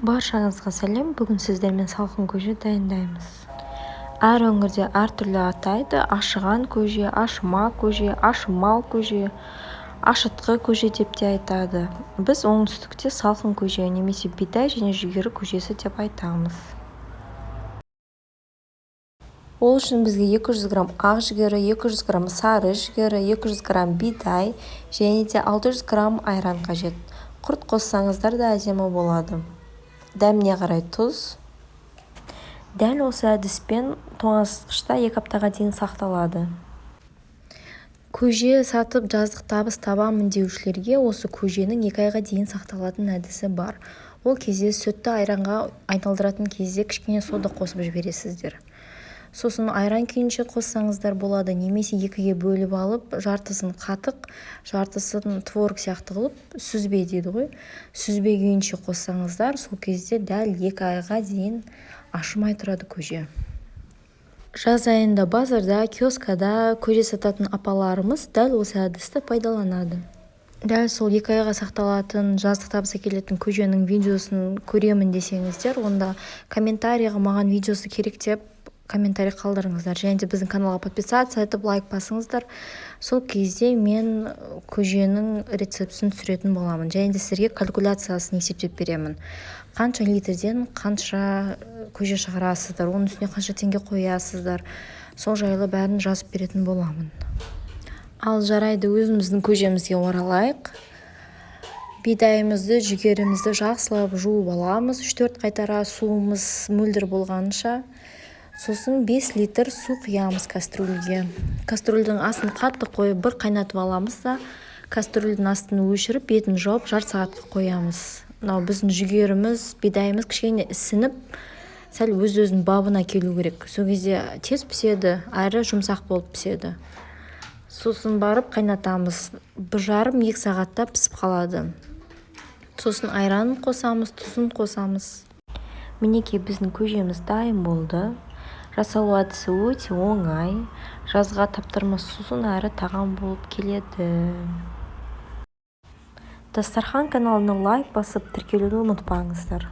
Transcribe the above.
Баршаңызға сәлем. Бүгін сіздермен салқын көже дайындаймыз. Әр өңірде әртүрлі атайды. Ашыған көже, ашыма көже, ашымау көже, ашытқы көже деп те айтады. Біз оңтүстікте салқын көже немесе бидай және жүгері көжесі деп айтамыз. Ол үшін бізге 200 грамм ақ жүгері, 200 грамм сары жүгері, 200 грамм бидай және де 600 грамм айран қажет. Құрт қоссаңыздар да әдемі болады. Дәміне қарай тұз. Дәл осы әдіспен тоңазытқышта 2 аптаға дейін сақталады. Көже сатып жаздық табыс табамын деушілерге осы көженің 2 айға дейін сақталатын әдісі бар. Ол кезде сүтті айранға айналдыратын кезде кішкене сода қосып жібересіздер. Сосын айран күйінше қоссаңыздар болады, немесе 2-ге бөліп алып, жартысын қатық, жартысын творог сияқты қылып, сүзбе дейді ғой. Сүзбе күйінше қоссаңыздар, сол кезде дәл 2 айға дейін ашымай тұрады көже. Жаз айында базарда, киоскада көже сататын апаларымыз дәл осы әдісті пайдаланады. Дәл сол 2 айға сақталатын жаздық табыс әкелетін көженің видеосын көремін десеңіздер, онда комментарийға маған видеосы керек деп комментарий қалдырыңыздар. Және де біздің каналға подписаться етіп, лайк басыңыздар. Сол кезде мен көженің рецептісін түсіретін боламын. Және де сіздерге калькуляциясын есептеп беремін. Қанша литрден қанша көже шығарасыздар, оның үстіне қанша теңге қоясыздар. Сол жайлы бәрін жазып беретін боламын. Ал жарайды, өзіміздің көжемізге оралайық. Бидайымызды, жүгерімізді жақсылап жуып аламыз. 3-4 қайтара суымыз мөлдір болғанша. Сосын 5 литр су құямыз кастрюльге. Кастрюльдің астын қатты қойып бір қайнатып аламыз да, кастрюльдің астын өшіріп, бетін жауып, жарты сағатқа қоямыз. Біздің жүгеріміз, бидайымыз кішкене ісініп, сәл өз-өзінің бабына келу керек. Сол кезде тез піседі, әрі жұмсақ болып піседі. Сосын барып қайнатамыз. 1,5-2 сағатта пісіп қалады. Сосын айранын қосамыз, тұзын қосамыз. Мінекей біздің көжеміз дайын болды. Жасалу әдісі өте оңай. Жазға таптырмас сусын әрі тағам болып келеді. Дастархан каналына лайк басып, тіркелуді ұмытпаңыздар.